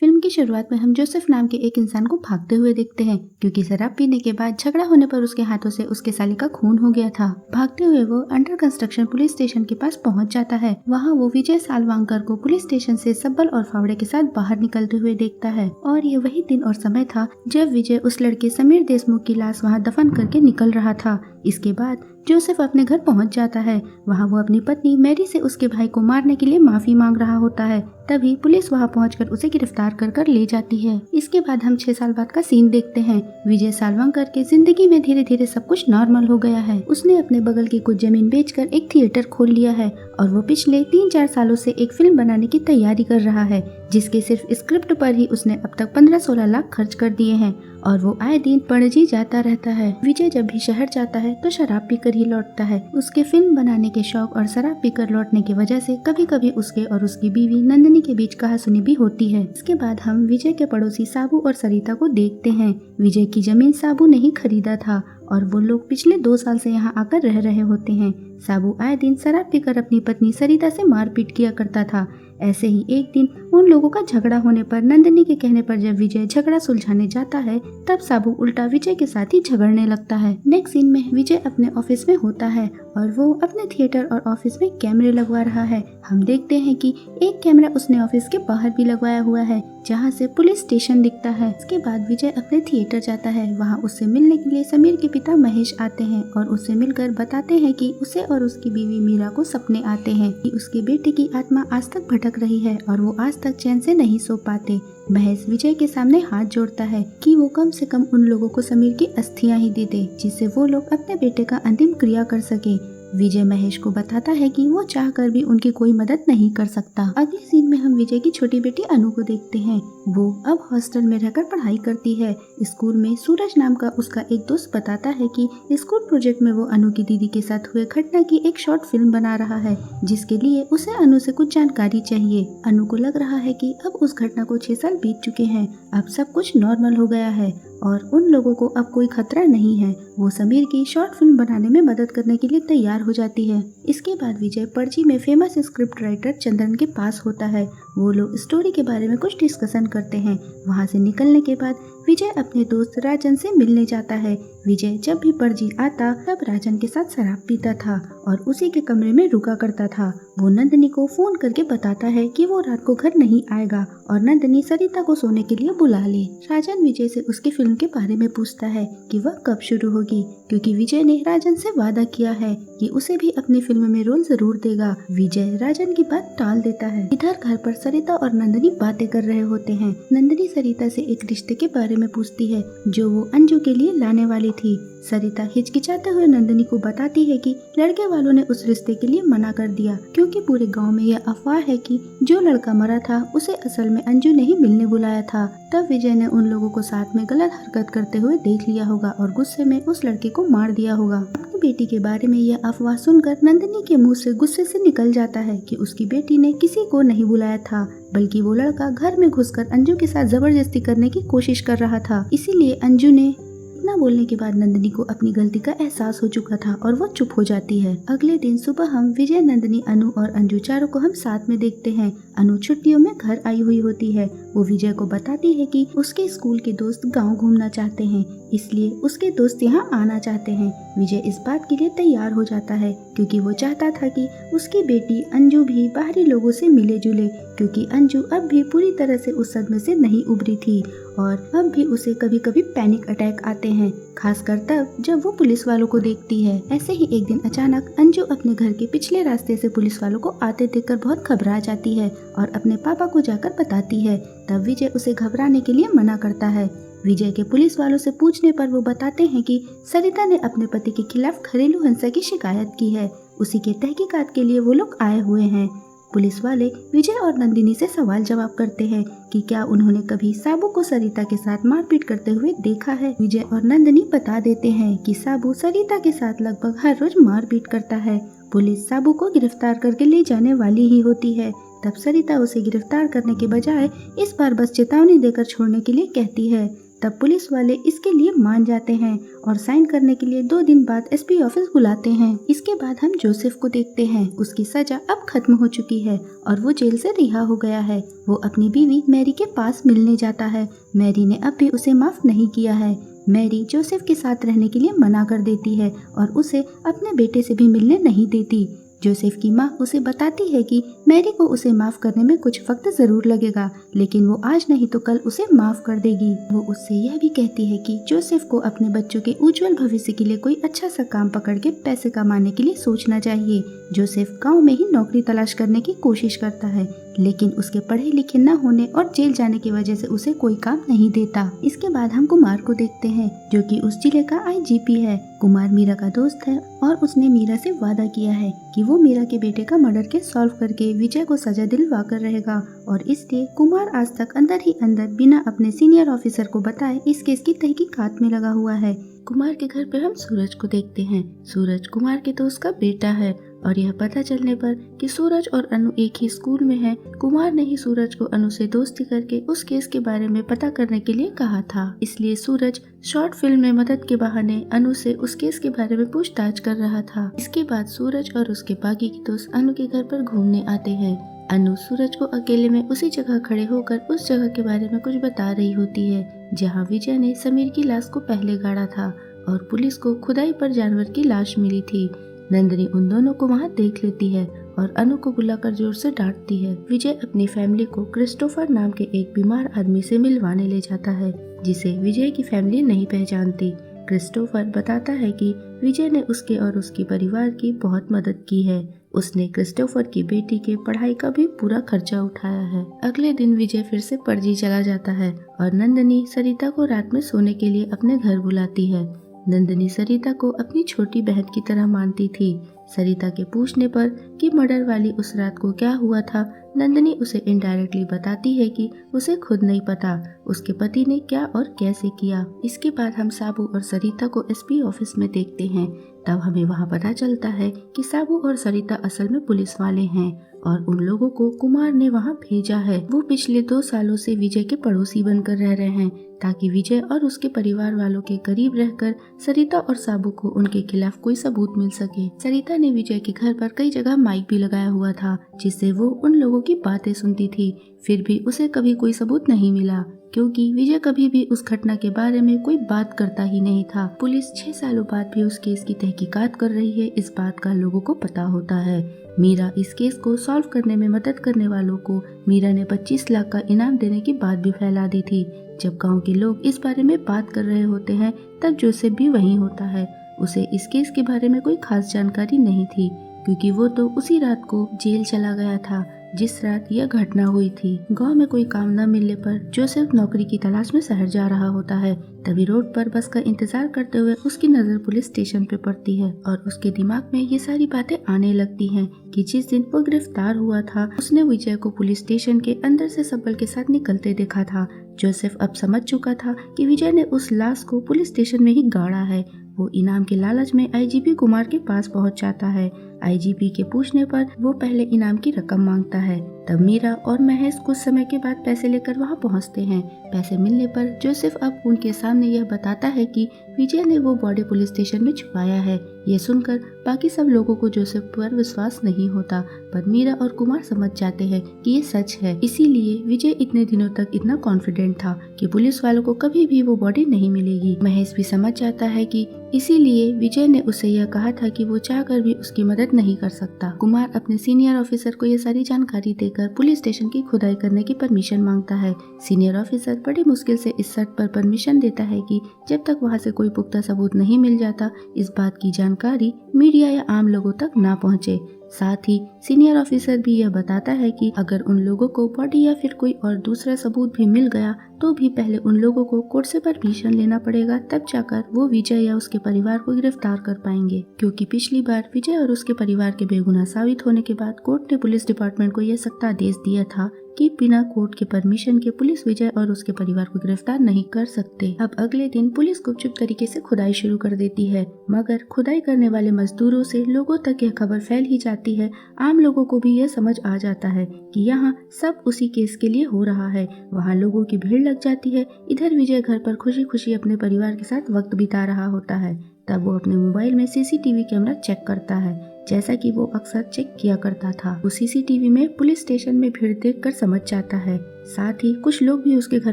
Film की शुरुआत में हम जोसेफ नाम के एक इंसान को भागते हुए देखते हैं क्योंकि शराब पीने के बाद झगड़ा होने पर उसके हाथों से उसके साली का खून हो गया था। भागते हुए वो अंडर कंस्ट्रक्शन पुलिस स्टेशन के पास पहुंच जाता है। वहां वो विजय सालवांकर को पुलिस स्टेशन से सब्बल और फावड़े के साथ बाहर निकलते हुए देखता है और ये वही दिन और समय था जब विजय उस लड़के समीर देशमुख की लाश वहाँ दफन करके निकल रहा था। इसके बाद जोसेफ अपने घर पहुंच जाता है। वहां वो अपनी पत्नी मैरी से उसके भाई को मारने के लिए माफी मांग रहा होता है। तभी पुलिस वहां पहुंचकर उसे गिरफ्तार कर ले जाती है। इसके बाद हम 6 साल बाद का सीन देखते हैं। विजय सालवांकर के जिंदगी में धीरे धीरे सब कुछ नॉर्मल हो गया है। उसने अपने बगल की कुछ जमीन बेचकर एक थिएटर खोल लिया है और वो पिछले 3-4 सालों से एक फिल्म बनाने की तैयारी कर रहा है, जिसके सिर्फ स्क्रिप्ट पर ही उसने अब तक 15-16 लाख खर्च कर दिए हैं और वो आए दिन पणजी जाता रहता है। विजय जब भी शहर जाता है तो शराब पीकर ही लौटता है। उसके फिल्म बनाने के शौक और शराब पीकर लौटने की वजह से कभी कभी उसके और उसकी बीवी नंदिनी के बीच कहासुनी भी होती है। इसके बाद हम विजय के पड़ोसी साबू और सरिता को देखते हैं। विजय की जमीन साबू ने ही खरीदा था और वो लोग पिछले 2 साल से यहाँ आकर रह रहे होते हैं। साबू आए दिन शराब पीकर अपनी पत्नी सरिता से मारपीट किया करता था। ऐसे ही एक दिन उन लोगों का झगड़ा होने पर नंदिनी के कहने पर जब विजय झगड़ा सुलझाने जाता है तब साबू उल्टा विजय के साथ ही झगड़ने लगता है। नेक्स्ट सीन में विजय अपने ऑफिस में होता है और वो अपने थिएटर और ऑफिस में कैमरे लगवा रहा है। हम देखते हैं कि एक कैमरा उसने ऑफिस के बाहर भी लगवाया हुआ है जहाँ से पुलिस स्टेशन दिखता है। इसके बाद विजय अपने थिएटर जाता है। वहाँ उससे मिलने के लिए समीर के पिता महेश आते हैं और उससे मिलकर बताते हैं कि उसे और उसकी बीवी मीरा को सपने आते हैं कि उसके बेटे की आत्मा आज तक भटक रही है और वो आज तक चैन से नहीं सो पाते। महेश विजय के सामने हाथ जोड़ता है कि वो कम से कम उन लोगों को समीर की अस्थियां ही दे दे जिससे वो लोग अपने बेटे का अंतिम क्रिया कर सके। विजय महेश को बताता है कि वो चाहकर भी उनकी कोई मदद नहीं कर सकता। अगले सीन में हम विजय की छोटी बेटी अनु को देखते हैं। वो अब हॉस्टल में रहकर पढ़ाई करती है। स्कूल में सूरज नाम का उसका एक दोस्त बताता है कि स्कूल प्रोजेक्ट में वो अनु की दीदी के साथ हुए घटना की एक शॉर्ट फिल्म बना रहा है, जिसके लिए उसे अनु से कुछ जानकारी चाहिए। अनु को लग रहा है कि अब उस घटना को 6 साल बीत चुके हैं, अब सब कुछ नॉर्मल हो गया है और उन लोगों को अब कोई खतरा नहीं है। वो समीर की शॉर्ट फिल्म बनाने में मदद करने के लिए तैयार हो जाती है। इसके बाद विजय पणजी में फेमस स्क्रिप्ट राइटर चंद्रन के पास होता है। वो लोग स्टोरी के बारे में कुछ डिस्कशन करते हैं। वहाँ से निकलने के बाद विजय अपने दोस्त राजन से मिलने जाता है। विजय जब भी पणजी आता तब राजन के साथ शराब पीता था और उसी के कमरे में रुका करता था। वो नंदिनी को फोन करके बताता है कि वो रात को घर नहीं आएगा और नंदिनी सरिता को सोने के लिए बुला ले। राजन विजय से उसकी फिल्म के बारे में पूछता है कि वह कब शुरू होगी, क्योंकि विजय ने राजन से वादा किया है कि उसे भी अपनी फिल्म में रोल जरूर देगा। विजय राजन की बात टाल देता है। इधर घर पर सरिता और नंदिनी बातें कर रहे होते हैं। नंदिनी सरिता से एक रिश्ते के बारे में पूछती है जो वो अंजू के लिए लाने वाली थी। सरिता हिचकिचाते हुए नंदिनी को बताती है कि लड़के वालों ने उस रिश्ते के लिए मना कर दिया क्योंकि पूरे गांव में यह अफवाह है कि जो लड़का मरा था उसे असल में अंजू ने ही मिलने बुलाया था। तब विजय ने उन लोगों को साथ में गलत हरकत करते हुए देख लिया होगा और गुस्से में उस लड़के को मार दिया होगा। अपनी बेटी के बारे में यह अफवाह सुनकर नंदिनी के मुंह से गुस्से से निकल जाता है कि उसकी बेटी ने किसी को नहीं बुलाया था, बल्कि वो लड़का घर में घुसकर अंजू के साथ जबरदस्ती करने की कोशिश कर रहा था। इसीलिए अंजू ने इतना बोलने के बाद नंदिनी को अपनी गलती का एहसास हो चुका था और वो चुप हो जाती है। अगले दिन सुबह हम विजय, नंदिनी, अनु और अंजू चारों को हम साथ में देखते हैं। अनु छुट्टियों में घर आई हुई होती है। वो विजय को बताती है कि उसके स्कूल के दोस्त गांव घूमना चाहते हैं, इसलिए उसके दोस्त यहाँ आना चाहते हैं। विजय इस बात के लिए तैयार हो जाता है क्योंकि वो चाहता था कि उसकी बेटी अंजू भी बाहरी लोगों से मिले जुले, क्योंकि अंजू अब भी पूरी तरह से उस सदमे से नहीं उभरी थी और अब भी उसे कभी कभी पैनिक अटैक आते हैं, खासकर तब जब वो पुलिस वालों को देखती है। ऐसे ही एक दिन अचानक अंजू अपने घर के पिछले रास्ते से पुलिस वालों को आते देखकर बहुत घबरा जाती है और अपने पापा को जाकर बताती है। तब विजय उसे घबराने के लिए मना करता है। विजय के पुलिस वालों से पूछने पर वो बताते हैं कि सरिता ने अपने पति के खिलाफ घरेलू हिंसा की शिकायत की है। उसी के तहकीकात के लिए वो लोग आए हुए हैं। पुलिस वाले विजय और नंदिनी से सवाल जवाब करते हैं कि क्या उन्होंने कभी साबू को सरिता के साथ मारपीट करते हुए देखा है। विजय और नंदिनी बता देते हैं कि साबू सरिता के साथ लगभग हर रोज मारपीट करता है। पुलिस साबू को गिरफ्तार करके ले जाने वाली ही होती है। तब सरिता उसे गिरफ्तार करने के बजाय इस बार बस चेतावनी देकर छोड़ने के लिए कहती है। तब पुलिस वाले इसके लिए मान जाते हैं और साइन करने के लिए 2 दिन बाद एसपी ऑफिस बुलाते हैं। इसके बाद हम जोसेफ को देखते हैं। उसकी सजा अब खत्म हो चुकी है और वो जेल से रिहा हो गया है। वो अपनी बीवी मैरी के पास मिलने जाता है। मैरी ने अब भी उसे माफ नहीं किया है। मैरी जोसेफ के साथ रहने के लिए मना कर देती है और उसे अपने बेटे से भी मिलने नहीं देती। जोसेफ की माँ उसे बताती है कि मैरी को उसे माफ करने में कुछ वक्त जरूर लगेगा, लेकिन वो आज नहीं तो कल उसे माफ कर देगी। वो उससे यह भी कहती है कि जोसेफ को अपने बच्चों के उज्जवल भविष्य के लिए कोई अच्छा सा काम पकड़ के पैसे कमाने के लिए सोचना चाहिए। जोसेफ गांव में ही नौकरी तलाश करने की कोशिश करता है, लेकिन उसके पढ़े लिखे न होने और जेल जाने की वजह से उसे कोई काम नहीं देता। इसके बाद हम कुमार को देखते हैं, जो कि उस जिले का आईजीपी है। कुमार मीरा का दोस्त है और उसने मीरा से वादा किया है कि वो मीरा के बेटे का मर्डर केस सॉल्व करके विजय को सजा दिलवा कर रहेगा, और इसलिए कुमार आज तक अंदर ही अंदर बिना अपने सीनियर ऑफिसर को बताए इस केस की तहकीकात में लगा हुआ है। कुमार के घर पे हम सूरज को देखते हैं। सूरज कुमार के दोस्त का बेटा है और यह पता चलने पर कि सूरज और अनु एक ही स्कूल में हैं, कुमार ने ही सूरज को अनु से दोस्ती करके उस केस के बारे में पता करने के लिए कहा था। इसलिए सूरज शॉर्ट फिल्म में मदद के बहाने अनु से उस केस के बारे में पूछताछ कर रहा था। इसके बाद सूरज और उसके बाकी के दोस्त अनु के घर पर घूमने आते हैं। अनु सूरज को अकेले में उसी जगह खड़े होकर उस जगह के बारे में कुछ बता रही होती है जहाँ विजय ने समीर की लाश को पहले गाड़ा था और पुलिस को खुदाई पर जानवर की लाश मिली थी। नंदिनी उन दोनों को वहाँ देख लेती है और अनु को बुलाकर जोर से डांटती है। विजय अपनी फैमिली को क्रिस्टोफर नाम के एक बीमार आदमी से मिलवाने ले जाता है, जिसे विजय की फैमिली नहीं पहचानती। क्रिस्टोफर बताता है कि विजय ने उसके और उसके परिवार की बहुत मदद की है। उसने क्रिस्टोफर की बेटी के पढ़ाई का भी पूरा खर्चा उठाया है। अगले दिन विजय फिर से पणजी चला जाता है और नंदिनी सरिता को रात में सोने के लिए अपने घर बुलाती है। नंदिनी सरिता को अपनी छोटी बहन की तरह मानती थी। सरिता के पूछने पर कि मर्डर वाली उस रात को क्या हुआ था, नंदिनी उसे इनडायरेक्टली बताती है कि उसे खुद नहीं पता उसके पति ने क्या और कैसे किया। इसके बाद हम साबू और सरिता को एसपी ऑफिस में देखते हैं। तब हमें वहाँ पता चलता है कि साबू और सरिता असल में पुलिस वाले हैं और उन लोगों को कुमार ने वहाँ भेजा है। वो पिछले 2 सालों से विजय के पड़ोसी बनकर रह रहे हैं ताकि विजय और उसके परिवार वालों के करीब रहकर सरिता और साबू को उनके खिलाफ कोई सबूत मिल सके। सरिता ने विजय के घर पर कई जगह माइक भी लगाया हुआ था, जिससे वो उन लोगों की बातें सुनती थी। फिर भी उसे कभी कोई सबूत नहीं मिला, क्योंकि विजय कभी भी उस घटना के बारे में कोई बात करता ही नहीं था। पुलिस 6 सालों बाद भी उस केस की तहकीकात कर रही है, इस बात का लोगों को पता होता है। मीरा इस केस को सॉल्व करने में मदद करने वालों को मीरा ने 25 लाख का इनाम देने की बात भी फैला दी थी। जब गांव के लोग इस बारे में बात कर रहे होते हैं तब जोसेफ भी वहीं होता है। उसे इस केस के बारे में कोई खास जानकारी नहीं थी, क्योंकि वो तो उसी रात को जेल चला गया था जिस रात यह घटना हुई थी। गांव में कोई काम न मिलने पर जोसेफ नौकरी की तलाश में शहर जा रहा होता है। तभी रोड पर बस का इंतजार करते हुए उसकी नजर पुलिस स्टेशन पे पड़ती है और उसके दिमाग में ये सारी बातें आने लगती हैं कि जिस दिन वो गिरफ्तार हुआ था उसने विजय को पुलिस स्टेशन के अंदर से सबल के साथ निकलते देखा था। जोसेफ अब समझ चुका था कि विजय ने उस लाश को पुलिस स्टेशन में ही गाड़ा है। वो इनाम के लालच में आईजीपी कुमार के पास पहुंच जाता है। आईजीपी के पूछने पर वो पहले इनाम की रकम मांगता है। तब मीरा और महेश कुछ समय के बाद पैसे लेकर वहां पहुंचते हैं। पैसे मिलने पर जोसेफ अब उनके सामने यह बताता है कि विजय ने वो बॉडी पुलिस स्टेशन में छुपाया है। ये सुनकर बाकी सब लोगों को जोसेफ पर विश्वास नहीं होता, पर मीरा और कुमार समझ जाते हैं कि ये सच है। इसीलिए विजय इतने दिनों तक इतना कॉन्फिडेंट था कि पुलिस वालों को कभी भी वो बॉडी नहीं मिलेगी। महेश भी समझ जाता है कि इसीलिए विजय ने उसे यह कहा था कि वो चाहकर भी उसकी मदद नहीं कर सकता। कुमार अपने सीनियर ऑफिसर को ये सारी जानकारी देकर पुलिस स्टेशन की खुदाई करने की परमिशन मांगता है। सीनियर ऑफिसर बड़ी मुश्किल से इस शर्त पर परमिशन देता है कि जब तक वहाँ से कोई पुख्ता सबूत नहीं मिल जाता इस बात की जानकारी मीडिया या आम लोगों तक ना पहुँचे। साथ ही सीनियर ऑफिसर भी यह बताता है कि अगर उन लोगों को बॉडी या फिर कोई और दूसरा सबूत भी मिल गया तो भी पहले उन लोगों को कोर्ट से परमिशन लेना पड़ेगा, तब जाकर वो विजय या उसके परिवार को गिरफ्तार कर पाएंगे। क्योंकि पिछली बार विजय और उसके परिवार के बेगुनाह साबित होने के बाद कोर्ट ने पुलिस डिपार्टमेंट को यह सख्त आदेश दिया था कि बिना कोर्ट के परमिशन के पुलिस विजय और उसके परिवार को गिरफ्तार नहीं कर सकते। अब अगले दिन पुलिस गुपचुप तरीके से खुदाई शुरू कर देती है, मगर खुदाई करने वाले मजदूरों से लोगों तक यह खबर फैल ही जाती है। आम लोगों को भी यह समझ आ जाता है कि यहाँ सब उसी केस के लिए हो रहा है। वहाँ लोगों की भीड़ लग जाती है। इधर विजय घर पर खुशी खुशी अपने परिवार के साथ वक्त बिता रहा होता है। तब वो अपने मोबाइल में सीसीटीवी कैमरा चेक करता है, जैसा कि वो अक्सर चेक किया करता था। वो सीसीटीवी में पुलिस स्टेशन में भीड़ देखकर समझ जाता है। साथ ही कुछ लोग भी उसके घर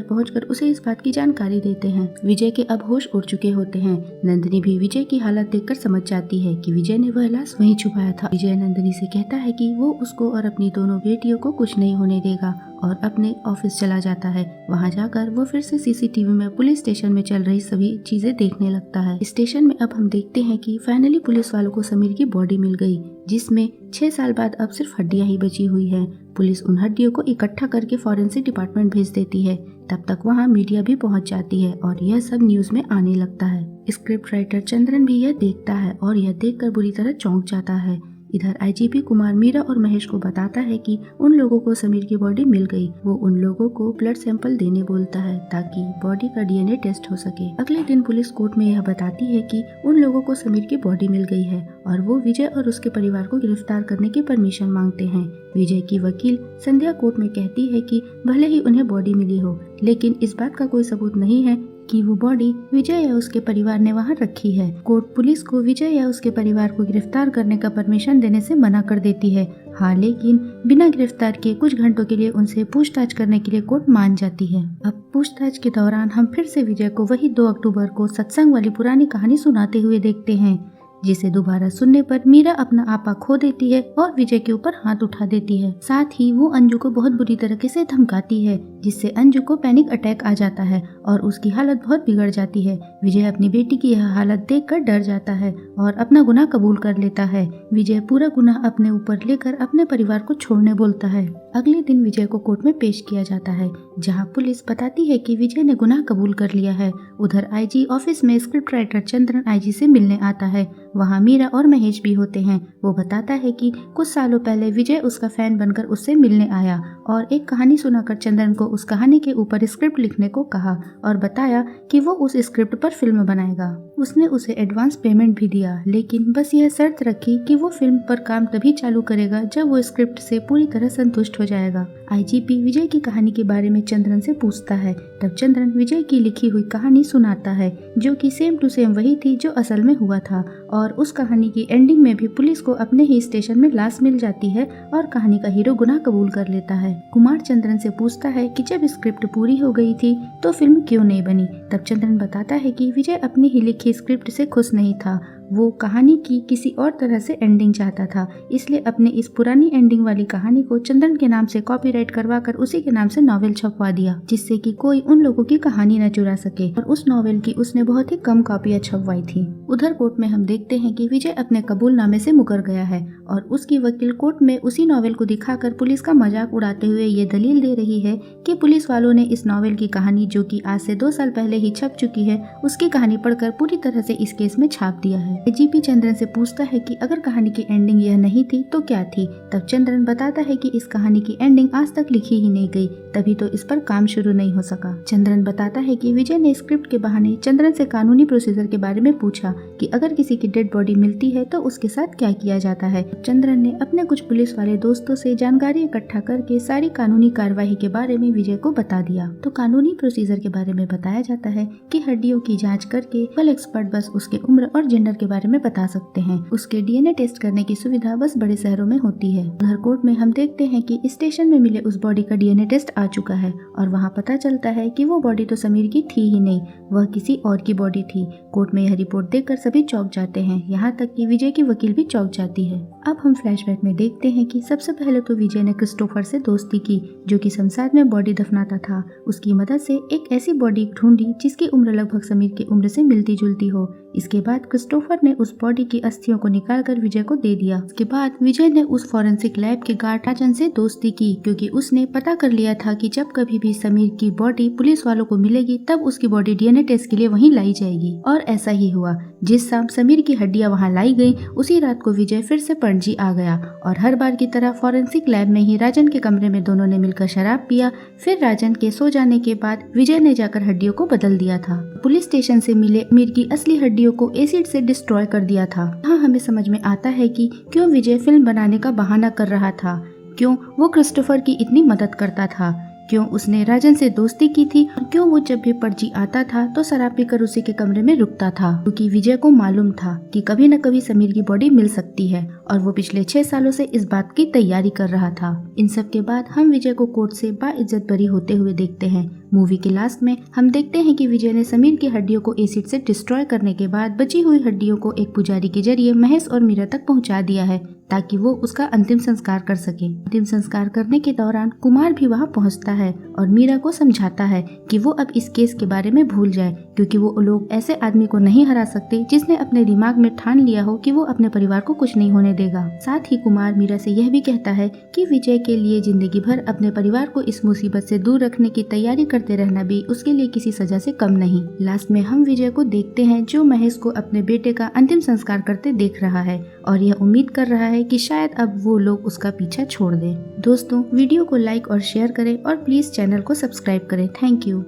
पहुंचकर उसे इस बात की जानकारी देते हैं। विजय के अब होश उड़ चुके होते हैं। नंदिनी भी विजय की हालत देखकर समझ जाती है कि विजय ने वह लाश वहीं छुपाया था। विजय नंदिनी से कहता है कि वो उसको और अपनी दोनों बेटियों को कुछ नहीं होने देगा और अपने ऑफिस चला जाता है। वहाँ जाकर वो फिर से सीसीटीवी में पुलिस स्टेशन में चल रही सभी चीजें देखने लगता है। स्टेशन में अब हम देखते हैं कि फाइनली पुलिस वालों को समीर की बॉडी मिल गई, जिसमें 6 साल बाद अब सिर्फ हड्डियां ही बची हुई है। पुलिस उन हड्डियों को इकट्ठा करके फॉरेंसिक डिपार्टमेंट भेज देती है। तब तक वहाँ मीडिया भी पहुँच जाती है और यह सब न्यूज में आने लगता है। स्क्रिप्ट राइटर चंद्रन भी यह देखता है और यह देखकर बुरी तरह चौंक जाता है। इधर आईजीपी कुमार मीरा और महेश को बताता है कि उन लोगों को समीर की बॉडी मिल गई। वो उन लोगों को ब्लड सैंपल देने बोलता है ताकि बॉडी का डीएनए टेस्ट हो सके। अगले दिन पुलिस कोर्ट में यह बताती है कि उन लोगों को समीर की बॉडी मिल गई है और वो विजय और उसके परिवार को गिरफ्तार करने की परमिशन मांगते हैं। विजय की वकील संध्या कोर्ट में कहती है कि भले ही उन्हें बॉडी मिली हो, लेकिन इस बात का कोई सबूत नहीं है कि वो बॉडी विजय या उसके परिवार ने वहां रखी है। कोर्ट पुलिस को विजय या उसके परिवार को गिरफ्तार करने का परमिशन देने से मना कर देती है। हाँ, लेकिन बिना गिरफ्तार किए कुछ घंटों के लिए उनसे पूछताछ करने के लिए कोर्ट मान जाती है। अब पूछताछ के दौरान हम फिर से विजय को वही 2 अक्टूबर को सत्संग वाली पुरानी कहानी सुनाते हुए देखते हैं, जिसे दोबारा सुनने पर मीरा अपना आपा खो देती है और विजय के ऊपर हाथ उठा देती है। साथ ही वो अंजू को बहुत बुरी तरीके से धमकाती है, जिससे अंजू को पैनिक अटैक आ जाता है और उसकी हालत बहुत बिगड़ जाती है। विजय अपनी बेटी की यह हालत देखकर डर जाता है और अपना गुनाह कबूल कर लेता है। विजय पूरा गुनाह अपने ऊपर लेकर अपने परिवार को छोड़ने बोलता है। अगले दिन विजय को कोर्ट में पेश किया जाता है, जहाँ पुलिस बताती है कि विजय ने गुनाह कबूल कर लिया है। उधर आईजी ऑफिस में स्क्रिप्ट राइटर चंद्रन आईजी से मिलने आता है। वहाँ मीरा और महेश भी होते हैं। वो बताता है कि कुछ सालों पहले विजय उसका फैन बनकर उससे मिलने आया और एक कहानी सुनाकर चंद्रन को उस कहानी के ऊपर स्क्रिप्ट लिखने को कहा और बताया कि वो उस स्क्रिप्ट पर फिल्म बनाएगा। उसने उसे एडवांस पेमेंट भी दिया, लेकिन बस यह शर्त रखी कि वो फिल्म पर काम तभी चालू करेगा जब वो स्क्रिप्ट से पूरी तरह संतुष्ट हो जाएगा। आईजीपी विजय की कहानी के बारे में चंद्रन से पूछता है। तब चंद्रन विजय की लिखी हुई कहानी सुनाता है, जो कि सेम टू सेम वही थी जो असल में हुआ था। और उस कहानी की एंडिंग में भी पुलिस को अपने ही स्टेशन में लाश मिल जाती है और कहानी का हीरो गुनाह कबूल कर लेता है। कुमार चंद्रन से पूछता है कि जब स्क्रिप्ट पूरी हो गई थी तो फिल्म क्यों नहीं बनी। तब चंद्रन बताता है कि विजय अपनी ही लिखी स्क्रिप्ट से खुश नहीं था। वो कहानी की किसी और तरह से एंडिंग चाहता था, इसलिए अपने इस पुरानी एंडिंग वाली कहानी को चंद्रन के नाम से कॉपीराइट करवाकर उसी के नाम से नॉवेल छपवा दिया, जिससे कि कोई उन लोगों की कहानी न चुरा सके। और उस नॉवेल की उसने बहुत ही कम कॉपियां छपवाई थी। उधर कोर्ट में हम देखते हैं कि विजय अपने कबूलनामे से मुकर गया है और उसकी वकील कोर्ट में उसी नॉवेल को दिखाकर पुलिस का मजाक उड़ाते हुए ये दलील दे रही है कि पुलिस वालों ने इस नॉवेल की कहानी, जो कि आज से 2 साल पहले ही छप चुकी है, उसकी कहानी पढ़कर पूरी तरह से इस केस में छाप दिया है। जीपी चंद्रन से पूछता है कि अगर कहानी की एंडिंग यह नहीं थी तो क्या थी। तब चंद्रन बताता है कि इस कहानी की एंडिंग आज तक लिखी ही नहीं गई, तभी तो इस पर काम शुरू नहीं हो सका। चंद्रन बताता है कि विजय ने स्क्रिप्ट के बहाने चंद्रन से कानूनी प्रोसीजर के बारे में पूछा कि अगर किसी की डेड बॉडी मिलती है तो उसके साथ क्या किया जाता है। चंद्रन ने अपने कुछ पुलिस वाले दोस्तों से जानकारी इकट्ठा करके सारी कानूनी कार्यवाही के बारे में विजय को बता दिया। तो कानूनी प्रोसीजर के बारे में बताया जाता है कि हड्डियों की जांच करके मेडिकल एक्सपर्ट बस उसके उम्र और जेंडर के बारे में बता सकते हैं। उसके डीएनए टेस्ट करने की सुविधा बस बड़े शहरों में होती है। उधर कोर्ट में हम देखते हैं कि स्टेशन में मिले उस बॉडी का डीएनए टेस्ट आ चुका है और वहाँ पता चलता है कि वो बॉडी तो समीर की थी ही नहीं, वह किसी और की बॉडी थी। कोर्ट में यह रिपोर्ट देखकर सभी चौंक जाते हैं, यहाँ तक कि विजय की वकील भी चौंक जाती है। अब हम फ्लैशबैक में देखते हैं कि सबसे पहले तो विजय ने क्रिस्टोफर से दोस्ती की, जो कि शमशान में बॉडी दफनाता था। उसकी मदद से एक ऐसी बॉडी ढूंढी जिसकी उम्र लगभग समीर की उम्र से मिलती जुलती हो। इसके बाद क्रिस्टोफर ने उस बॉडी की अस्थियों को निकालकर विजय को दे दिया। इसके बाद विजय ने उस फॉरेंसिक लैब के गार्ड राजन से दोस्ती की, क्योंकि उसने पता कर लिया था कि जब कभी भी समीर की बॉडी पुलिस वालों को मिलेगी तब उसकी बॉडी डीएनए टेस्ट के लिए वहीं लाई जाएगी। और ऐसा ही हुआ। जिस शाम समीर की हड्डियां वहां लाई गई, उसी रात को विजय फिर से पणजी आ गया और हर बार की तरह फॉरेंसिक लैब में ही राजन के कमरे में दोनों ने मिलकर शराब पिया। फिर राजन के सो जाने के बाद विजय ने जाकर हड्डियों को बदल दिया था। पुलिस स्टेशन से मिले अमीर की असली हड्डियों को एसिड से डिस्ट्रॉय कर दिया था। यहाँ हमें समझ में आता है कि क्यों विजय फिल्म बनाने का बहाना कर रहा था, क्यों वो क्रिस्टोफर की इतनी मदद करता था, क्यों उसने राजन से दोस्ती की थी और क्यों वो जब भी पणजी आता था तो शराब पीकर उसी के कमरे में रुकता था, क्योंकि विजय को मालूम था कि कभी न कभी समीर की बॉडी मिल सकती है और वो पिछले 6 सालों से इस बात की तैयारी कर रहा था। इन सब के बाद हम विजय को कोर्ट से बाइज्जत बरी होते हुए देखते हैं। मूवी के लास्ट में हम देखते हैं कि विजय ने समीर की हड्डियों को एसिड से डिस्ट्रॉय करने के बाद बची हुई हड्डियों को एक पुजारी के जरिए महेश और मीरा तक पहुंचा दिया है ताकि वो उसका अंतिम संस्कार कर सके। अंतिम संस्कार करने के दौरान कुमार भी वहां पहुंचता है और मीरा को समझाता है कि वो अब इस केस के बारे में भूल जाए, क्योंकि वो लोग ऐसे आदमी को नहीं हरा सकते जिसने अपने दिमाग में ठान लिया हो कि वो अपने परिवार को कुछ नहीं होने देगा। साथ ही कुमार मीरा से यह भी कहता है कि विजय के लिए जिंदगी भर अपने परिवार को इस मुसीबत से दूर रखने की तैयारी करते रहना भी उसके लिए किसी सजा से कम नहीं। लास्ट में हम विजय को देखते हैं जो महेश को अपने बेटे का अंतिम संस्कार करते देख रहा है और यह उम्मीद कर रहा है कि शायद अब वो लोग उसका पीछा छोड़ दें। दोस्तों, वीडियो को लाइक और शेयर करें और प्लीज चैनल को सब्सक्राइब करें। Thank you.